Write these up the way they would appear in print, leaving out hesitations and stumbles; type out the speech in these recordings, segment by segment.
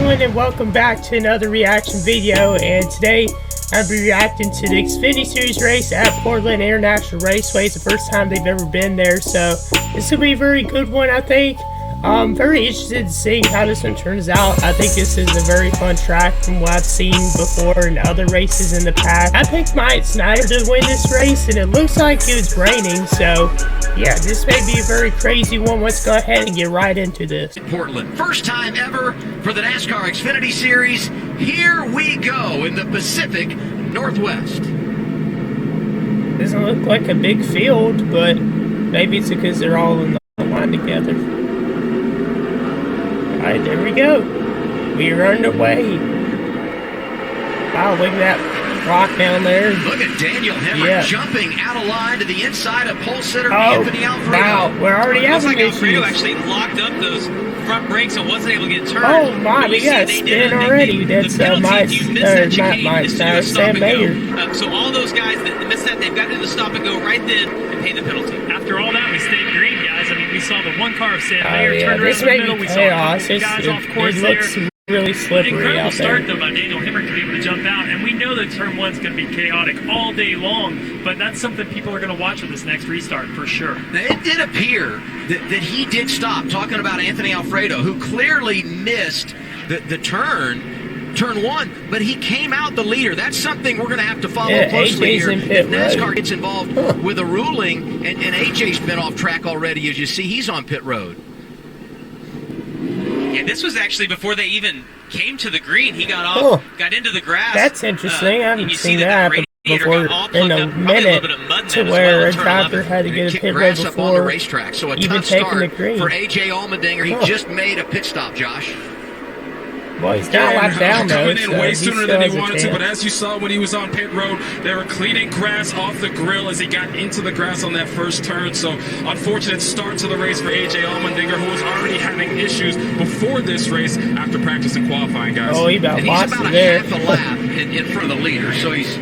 everyone, and welcome back to another reaction video. And today I'll be reacting to the Xfinity Series race at Portland International Raceway. It's the first time they've ever been there, so this will be a very good one, I think. I'm very interested in seeing how this one turns out. I think this is a very fun track from what I've seen before in other races in the past. I picked Mike Snyder to win this race, and it looks like it was raining, so yeah, this may be a very crazy one. Let's go ahead and get right into this. Portland, first time ever for the NASCAR Xfinity Series. Here we go in the Pacific Northwest. Doesn't look like a big field, but maybe it's because they're all in the line together. Alright, there we go. We are underway. Wow, look at that rock down there. Look at Daniel Hemmer jumping out of line to the inside of pole sitter Anthony Alfredo. Wow, we're already having issues. Alfredo actually locked up those front brakes and wasn't able to get turned. Oh my, we got a spin already. That's Sam Mayer. So all those guys that missed that, they've got to stop and go right then and pay the penalty. After all that, we stayed green, guys. I mean, we saw the one car of Sam Mayer turn this around may the middle. be We chaos. saw a couple guys off course it there. looks really slippery Incredible out there. start, though, by Daniel Hemmer to be able to jump out. And we know that turn one's going to be chaotic all day long, but that's something people are going to watch with this next restart for sure. Now, it did appear that he did stop, talking about Anthony Alfredo, who clearly missed the turn one, but he came out the leader. That's something we're going to have to follow closely here. If NASCAR gets involved with a ruling, and AJ's been off track already, as you see, he's on pit road. Yeah, this was actually before they even came to the green. He got off, got into the grass. That's interesting. I haven't seen that happen before in a minute, to where a driver had to get a pit road before on the racetrack. So a even tough taking start the green. for AJ Allmendinger. He just made a pit stop, Josh. Well, he's got a lap down, though. Coming in way sooner than he wanted to, but as you saw when he was on pit road, they were cleaning grass off the grill as he got into the grass on that first turn. So, unfortunate start to the race for AJ Allmendinger, who was already having issues before this race after practice and qualifying, guys. Oh, he about lost it there. He's about a half a lap in front of the leader, so he's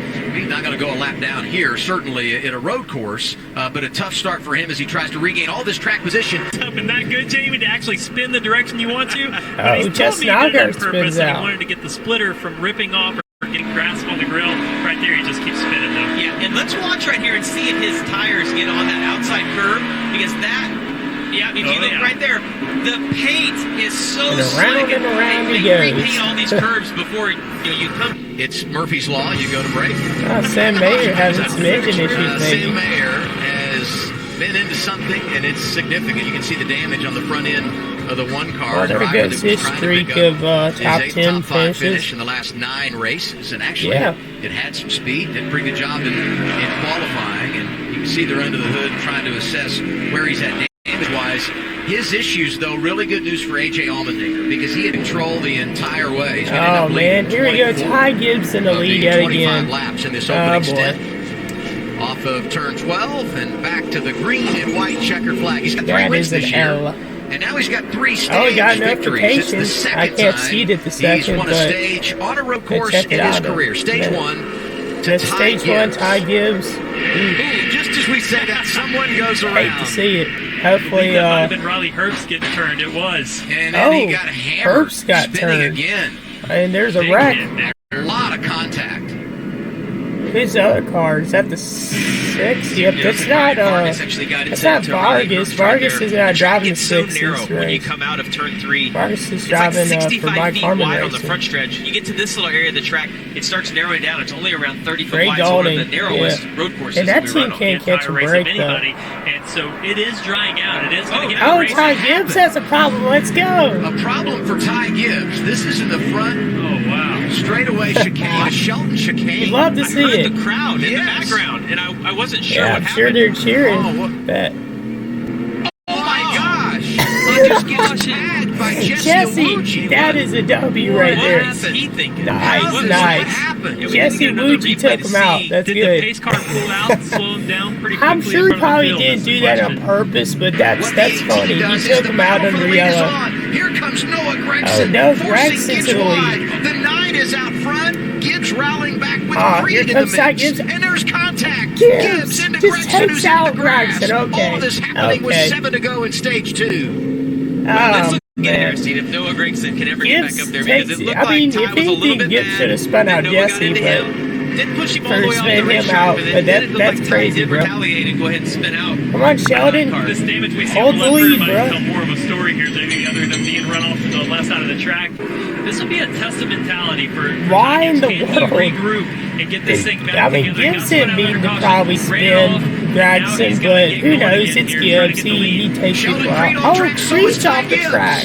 not going to go a lap down here, certainly at a road course, but a tough start for him as he tries to regain all this track position. Isn't that good, Jamie, to actually spin the direction you want to? Oh, just now spins out. He wanted to get the splitter from ripping off or getting grass on the grill. Right there, he just keeps spinning, though. Yeah, and let's watch right here and see if his tires get on that outside curve, because that, if you look right there, the paint is so slick, and they repaint all these curves before you come. It's Murphy's Law. You go to break. Sam Mayer having some engine issues, maybe. Sam Mayer has been into something, and it's significant. You can see the damage on the front end of the one car. Well, there goes his streak of top 10 finishes in the last 9 races, and actually it had some speed. Did a pretty good job in qualifying, and you can see they're under the hood trying to assess where he's at damage-wise. His issues, though, really good news for AJ Allmendinger, because he had control the entire way. Oh, man, here we go. Ty Gibbs in the lead yet again. Laps in this opening stint. Off of turn 12 and back to the green and white checkered flag. He's got 3 wins this year. And now he's got 3 stage victories. It's the second I can't see it at the second, he's won a stage on a road course in his career. Stage 1 to Stage 1, Ty Gibbs. Just as we said that, someone goes around. Hate to see it. Hopefully, that might have been Riley Herbst getting turned. It was. And then he got hammered. Herbst got turned again. And there's a wreck. A lot of contact. Who's the other car? Is that the 6? Yep, that's not Vargas. Vargas is not driving the 6. When you come out of turn 3, Vargas is driving for Mike Harmon wide on the front stretch. You get to this little area of the track, it starts narrowing down. It's only around 30 foot wide. So one of the narrowest road courses. And that team can't catch a break, though. And so it is drying out. It is going to get Ty Gibbs has a problem. Let's go. A problem for Ty Gibbs. This is in the front. Oh, wow. Straightaway chicane. Shelton chicane. You'd love to see it. The crowd in the background, and I wasn't sure what happened. I'm sure they're cheering. Oh my gosh! He just gets tagged by Jesse, that is a W right there. What's he thinking? Nice. Jesse Wuji took him out. That's good. Did the pace car pull out and slow him down pretty quickly? I'm sure he probably didn't do that on purpose, but that's funny. He took him out under yellow. Here comes Noah Gregson. Noah Gregson's in the lead. The 9 is out front. Gibbs rallying back with 3 into the mix. Gibbs. And there's contact. Gibbs into just Gregson, takes out Gregson. Okay. All this happening with 7 to go in stage 2. Get Man. interesting if Noah Gragson can ever get back up there, because it looked I mean, like Ty was a little bit Gibbs mad. should have spun out Noah got Jesse, into but him. Didn't push him all the way first off the spin him racetrack, out, but but then it looked that's like Ty crazy, did bro. retaliate and go ahead and spin out. Come on, Sheldon. This damage we see Hold on the the left lead, rear might bro. become more of a story here than any other than being run off to the left side of the track. This would be a test of mentality for Why in the Can he world? regroup and get this thing back I mean, together? Gibbs didn't mean to probably spin Gregson, but who knows? It's Gibbs. He takes people out. Oh, Creed's off the track.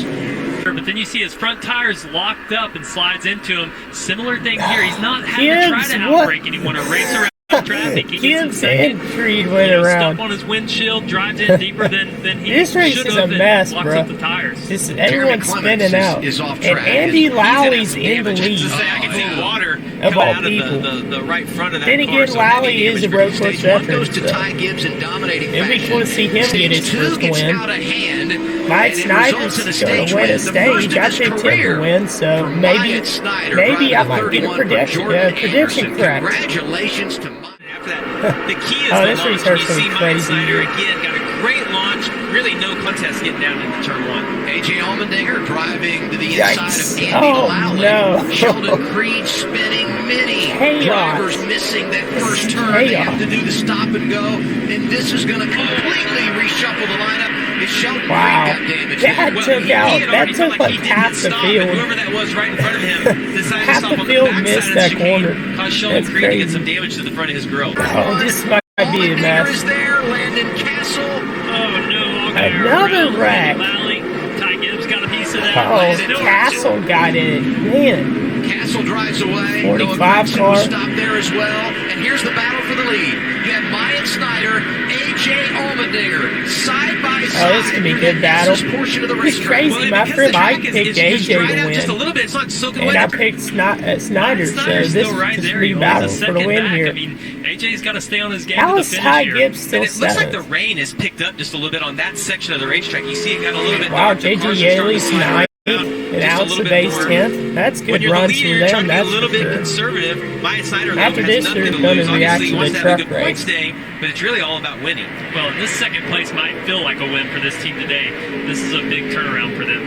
But then you see his front tires locked up and slides into him. Similar thing here. He's not having to try to outbrake anyone or race around traffic. He Gibbs and Creed went around. Stuck on his windshield, drives in deeper than he This race should is have a mess, locks bro. up the tires. Just everyone's spinning out. is off And track. Andy He's Lowry's had in the damage. lead. I can see water Of coming all out people. of the right front of that Then car. again, So Lowry heavy is a damage road for course Stage one veteran. goes to Ty Gibbs in dominating It'd be fashion. cool to see him get Stage his two first gets win. out of hand. Mike and it Snyder's results in a going stage to win a win, the stage. first I of his picked him to career. win, so For maybe Myatt Snyder, I driving might the get a 31 for prediction Jordan prediction Anderson. correct. Congratulations to Myatt. After that, the key is Oh, the this launch. race You is see so Mike crazy. Snyder again got a great launch. Really no contest getting down into turn one. AJ Allmendinger driving to the inside Yikes. of Andy Oh, Lowry. no. Sheldon Creed spinning many Chaos. drivers missing that This first is turn. They chaos. have to do the stop and go, and this is going to completely reshuffle the lineup. Is Sheldon Wow. Creed got damaged? That Well, took he out. had That already felt took like like he half didn't the stop, field. and whoever that was right in front of him decided to Half stop the on the field backside missed of that the corner. chicane. Caused Sheldon That's Creed to get crazy. some damage to the front of his grill. Oh, this might be a Allmendinger mess. is there. Landon Castle. Oh no! Another wreck. Ty Gibbs got a piece of that. Oh, Still- Castle got it. Man. Castle drives away. 45 Noah Gragson car. will stop there as well. And here's the battle for the lead. You have Myatt Snyder, AJ Allmendinger, side by side. Oh, this could be a good battle. This portion of the It's racetrack. crazy. My because friend the track Mike is picked just AJ dried to out just a win. little bit. It's not soaking And wet. I picked Snyder, so Snyder's this still is right just there. be He holds battle a for the second win back. here. I mean, AJ's got to stay on his game How to is the Ty finish here. Gibbs still And it looks like the seventh? rain has picked up just a little bit on that section of the racetrack. You see it got a little bit Wow, dark. The JJ cars are starting to Yaley's slide around 9th and just a Alex little bit Base more. 10th. That's When good you're the runs leader, from you're them. trying to be a That's little for bit sure. conservative. Myatt Snyder though, After has this, nothing they're to gonna lose. react Obviously, he to wants the to have a truck good point race. stay, but it's really all about winning. Well, this second place might feel like a win for this team today. This is a big turnaround for them.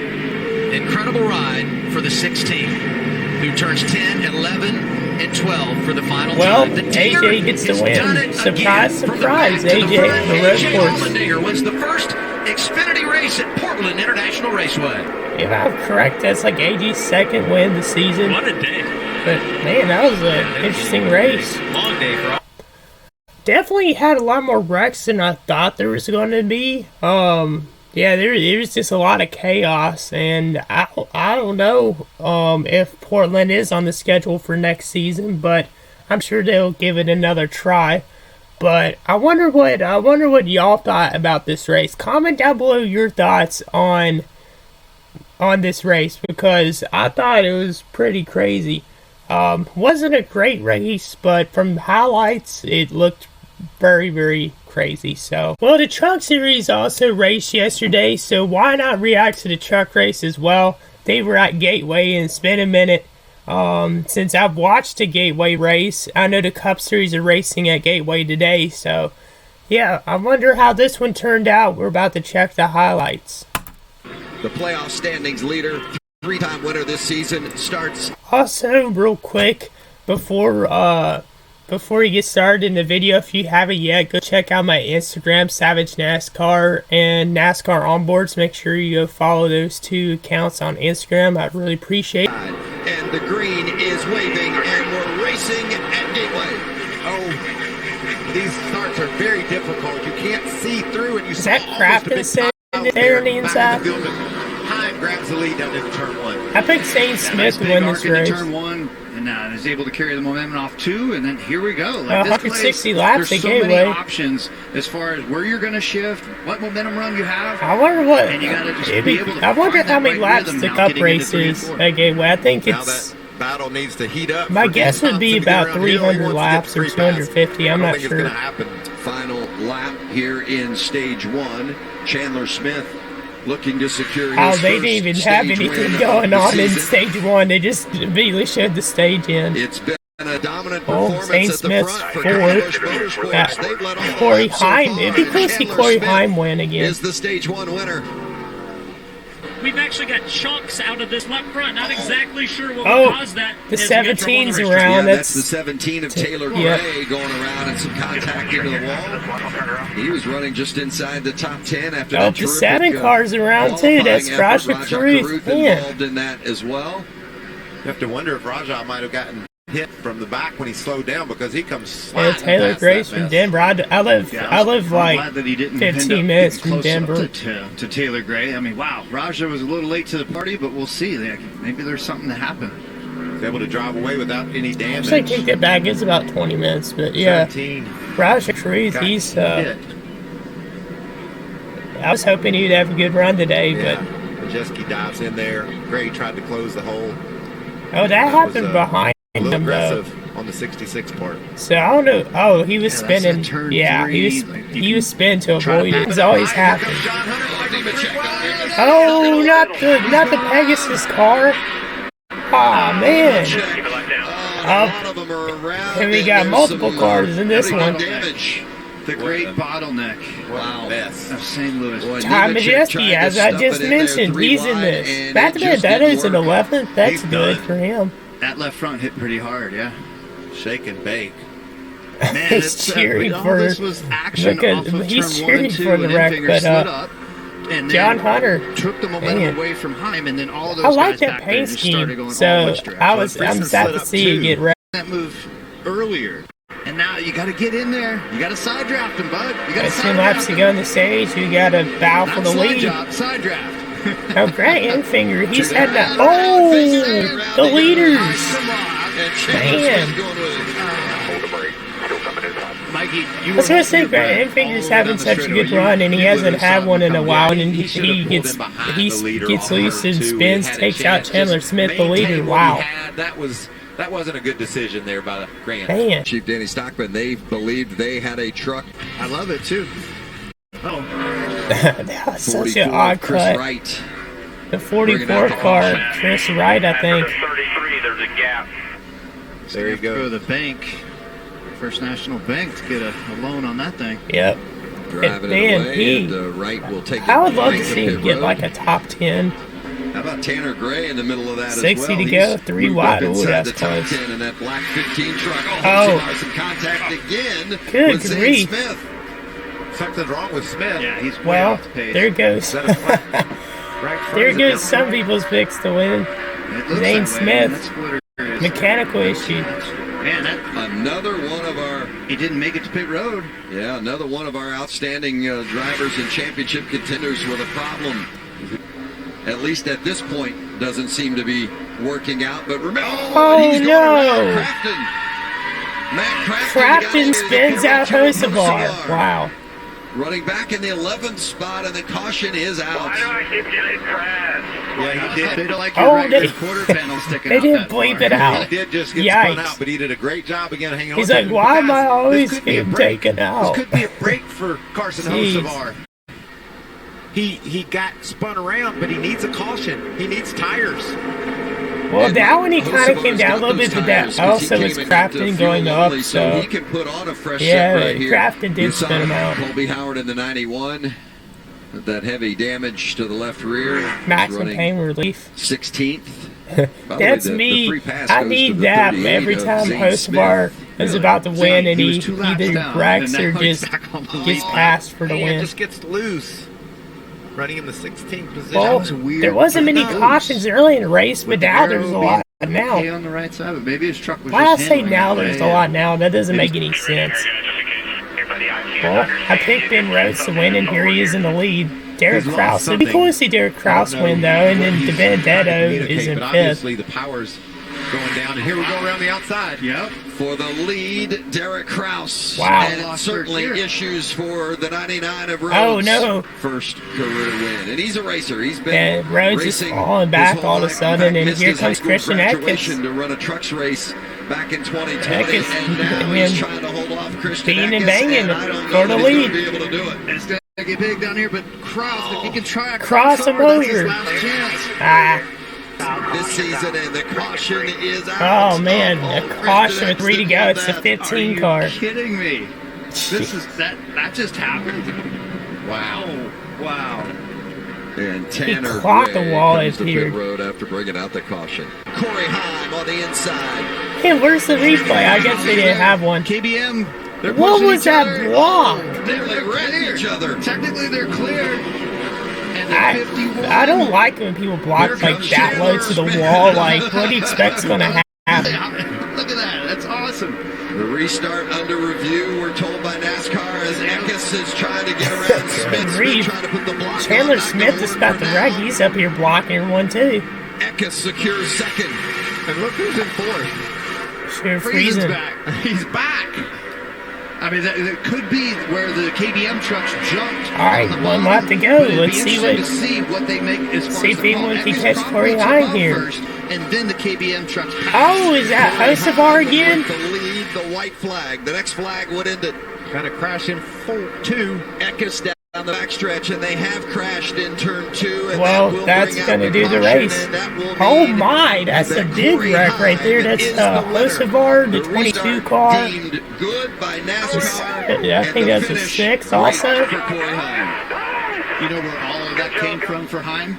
Incredible ride for the 16, who turns 10, 11, and 12 for the final Well, time. The Dinger AJ gets to has win. done it Surprise, again. From the surprise, back to the AJ, front, the road AJ course. Allmendinger wins the first Xfinity race at Portland International Raceway. If I'm correct, that's like AJ's second win of the season. What a day. But man, that was an interesting race. Long day for all. Definitely had a lot more wrecks than I thought there was going to be. Yeah, there was just a lot of chaos, and I don't know if Portland is on the schedule for next season, but I'm sure they'll give it another try. But I wonder what y'all thought about this race. Comment down below your thoughts on this race, because I thought it was pretty crazy. Wasn't a great race, but from highlights it looked very, very crazy. So, well, the truck series also raced yesterday, so why not react to the truck race as well? They were at Gateway, and it's been a minute since I've watched a Gateway race. I know the Cup Series are racing at Gateway today, so yeah, I wonder how this one turned out. We're about to check the highlights. The playoff standings leader, three-time winner this season, starts. Also, real quick, before you get started in the video, if you haven't yet, go check out my Instagram, Savage NASCAR, and NASCAR Onboards. Make sure you go follow those two accounts on Instagram. I'd really appreciate it. And the green is waving, and we're racing at Gateway. Oh, these starts are very difficult. You can't see through, and you Is that Crafton sitting there on the inside? Hyde grabs the lead down into turn one. I picked Shane Smith to win this race. Turn one, and is able to carry the momentum off two, and then here we go. Like 160 laps there's at so Gateway. many options as far as where you're going to shift, what momentum run you have. I wonder what. And you gotta just be able to I wonder find how that many right laps rhythm the now Cup getting into race 3 and is 4. at Gateway. I think Now it's. that battle needs to heat up. My for guess would be Johnson to get about around here. He 300 wants to laps get or three passes. 250. I'm I don't not think sure. It's going to happen. Final lap here in stage one. Chandler Smith looking to secure his Oh, they first didn't even have stage anything win going of the on in season. stage one. They just immediately showed the stage end. It's been a dominant Oh, performance Shane at the Smith's front for fourth. Carlos Motorsports. They've led all the Corey laps so Heim. far. It'd be cool to see Chandler Corey Smith Heim win again. is the stage one winner. we've actually got chunks out of this left front. Not exactly sure what will cause that. The 17's around. Yeah, that's the 17 of Taylor Gray going around and some contact into the wall. He was running just inside the top 10 after that. The 7 cars around too. That's Raja Caruth involved in that as well. You have to wonder if Raja might have gotten hit from the back when he slowed down, because he comes. And Taylor Gray's from Denver. I live like 15 minutes from Denver. To Taylor Gray. I mean, wow, Raja was a little late to the party, but we'll see. Maybe there's something to happen. He's able to drive away without any damage. Actually, I take that back. It's about 20 minutes, but yeah. Raja Caruth, he's. I was hoping he'd have a good run today, but. Majeski dives in there. Gray tried to close the hole. Oh, that happened behind him, though. Aggressive on the 66 part. So I don't know. Oh, he was spinning. Yeah, he was spinning to avoid it. It's always happened. Oh, not the Pegasus car. Oh man. Oh, and we got multiple cars in this one. The great bottleneck. Wow. Of St. Louis. Tom Majeski, as I just mentioned, he's in this. Back to Benedetto's in 11th. That's good for him. That left front hit pretty hard, yeah. Shake and bake. Man, he's cheering for. This was action off of he's turn cheering 1 and 2, for the wreck, but and John Hunter took the momentum away from Heim, and then all those I like guys that back paint there scheme. So I'm sad to see it get wrecked. That move earlier. And now you got to get in there. You got to side draft him, bud. You got to 10 laps to go on the stage. You got to bow for the lead. Side draft. Oh, Grant Enfinger, he's heading up. Oh, the leaders. Man. Mikey, I was going to say, Grant Enfinger's having such a good run, and he hasn't had one in a while, and he gets loose and spins, takes out Chandler Smith, the leader. Wow. That wasn't a good decision there by Grant. Man. Chief Danny Stockman, they believed they had a truck. I love it, too. Oh. That was such an odd cut. Wright. The 44 car, Chris Wright, I think. 33, there's a gap. There you go. Go to the bank, First National Bank, to get a loan on that thing. Yep. Driving it away, and Wright will take it. I would love to see him get like a top 10. How about Tanner Gray in the middle of that as well? 60 to go, 3 wide. Oh, that's the top close. 10 in that black 15 truck. Oh. Some contact again. Good grief. Smith. Something's wrong with Smith. Yeah, he's well, there goes. There goes some people's picks to win. Zane Smith. Mechanical issue. Man, another one of our... He didn't make it to pit road. Yeah, another one of our outstanding drivers and championship contenders with a problem. At least at this point, doesn't seem to be working out. But remember, he's going around Crafton. Matt Crafton spins out Hocevar. Wow. Running back in the 11th spot, and the caution is out. Why do I keep getting crashed? Yeah, he did. They don't like your quarter panel sticking they out. They didn't bleep it out. He did just get spun out, but he did a great job again hanging on. He's like, why am I always getting taken out? This could be a break for Carson Hocevar. He got spun around, but he needs a caution. He needs tires. Well, that one he kind of came down a little bit, but that also was Crafton going up, so he can put on a fresh yeah, set right here. Crafton did spin him out. Colby Howard in the 91. That heavy damage to the left rear. Max and pain relief. 16th. That's me. I need that every time Hocevar is about to win, and he either wrecks or just gets passed for the win. It just gets loose. Running in the 16th position. Well, there wasn't many cautions early in the race, but now there's a lot now. On the right side, but maybe his truck was Why I say now there's a lot now? That doesn't make any sense. Well, I picked Ben Rhodes to win, and here he is in the lead. Derek Kraus. It'd be cool to see Derek Kraus win, though, and then DeBenedetto is in 5th. Obviously, the power's going down, and here we go around the outside. Yep. For the lead, Derek Kraus. Wow. And certainly issues for the 99 of Rhodes. Oh, no. First career win. And he's a racer. He's been Rhodes is falling back all of a sudden, and here comes Christian Atkins. To run a trucks race back in 2020, and now he's trying to hold off Christian Atkins. And banging for the lead. Be able to do it. It's going to get big down here, but Kraus, if he can try a crossover, that's his last chance. This season, and the caution is out. Oh man, a caution with 3 to go. It's the 15 car. Are you kidding me? This is that just happened. Wow. Wow. And Tanner clocked the wall comes to here. pit road after bringing out the caution. Corey Heim on the inside. Hey, where's the replay? I guess they didn't have one. KBM. What was that block? They read each other. Technically, they're clear. And I don't like when people block like that low to the wall. Like, what do you expect's going to happen? Look at that. That's awesome. The restart under review, we're told by NASCAR, as Eckes is trying to get around Smith. Trying to put the block Chandler on. Smith is about to wreck. He's up here blocking everyone too. Eckes secures second. And look who's in fourth. Sure, freezing. Back. He's back. I mean, that could be where the KBM trucks jumped. All right, one lap to go. Let's see what they make as far see as if anyone can catch Corey Heim here. First, and then the KBM trucks. Oh, is that Hocevar again? The lead, the white flag. The next flag would end it. Got a crash in 2. Eckes down the backstretch, and they have crashed in turn 2. And well, that's going to do the race. Oh my, that's a big wreck right there. That's Hocevar, the 22 car. Good by NASCAR. I think that's a 6 also. You know where all of that came from for Heim?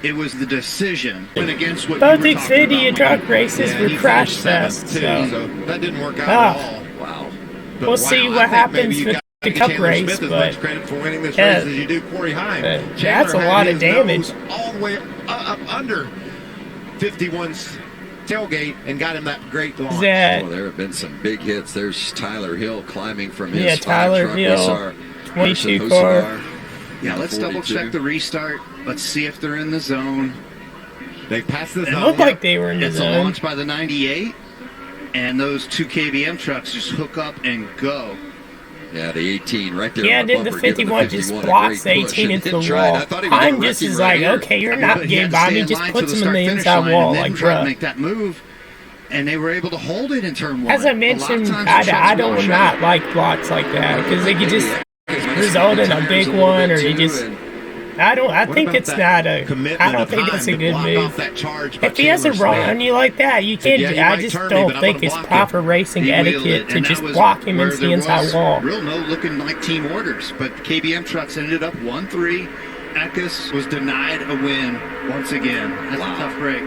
It was the decision against what both Xfinity and truck races were crash fests. So that didn't work out at all. Wow. But we'll see what happens with the Cup race, Smith but as much credit for winning this yeah, race as you do Corey Heim. That's a lot of damage. All the way up under 51's tailgate and got him that great launch. There have been some big hits. There's Tyler Hill climbing from his Tyler Hill, 22 car. Yeah, let's double check the restart. Let's see if they're in the zone. They passed the zone. It looked like they were in the zone. It's a launch by the 98, and those 2 KBM trucks just hook up and go. Yeah, the 18 right there. Yeah, then the 51 just blocks the 18 into the wall. Heim just is like, okay, you're not getting by me. Just puts him in the inside wall like bruh. Make that move, and they were able to hold it in turn 1. As I mentioned, I don't not like blocks like that because they could just result in a big one, or you just. I think it's not a. I don't think that's a good move. If he has a run on you like that, you can't. I just don't think it's proper racing etiquette to just block him into the inside wall. Real no looking like team orders, but KBM trucks ended up 1-3. Eckes was denied a win once again. That's a tough break.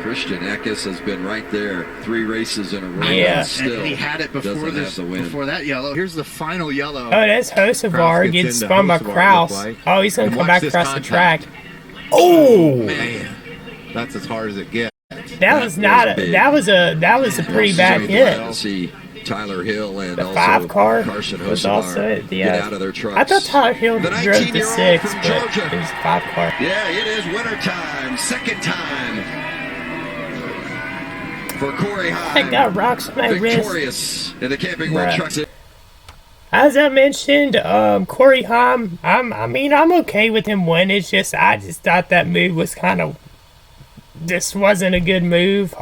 Christian Eckes has been right there 3 races in a row. Yeah, still and he had it before that yellow. Here's the final yellow. Oh, that's Hocevar gets spun by Kraus. Oh, he's gonna come back across the track. Oh man, that's as hard as it gets. That was not. That was a pretty bad hit. See Tyler Hill and the 5 car Carson was also get out of their trucks. I thought Tyler Hill drove the 6, but it was 5 car. Yeah, it is winter time, second time. For Corey Heim, I got rocks on my victorious wrist. In the Camping World Trucks. As I mentioned, Corey Heim, I'm okay with him winning. It's just, I just thought that move was kind of, this wasn't a good move.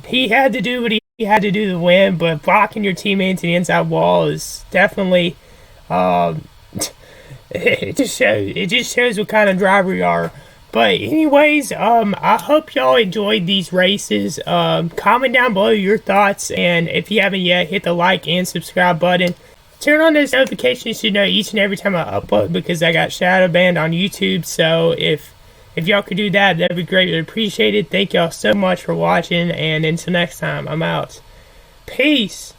He had to do what he had to do to win, but blocking your teammate into the inside wall is definitely, it just shows what kind of driver you are. But anyways, I hope y'all enjoyed these races. Comment down below your thoughts, and if you haven't yet, hit the like and subscribe button. Turn on those notifications so you know each and every time I upload, because I got shadow banned on YouTube. So if y'all could do that, that'd be greatly appreciated. Thank y'all so much for watching, and until next time, I'm out. Peace.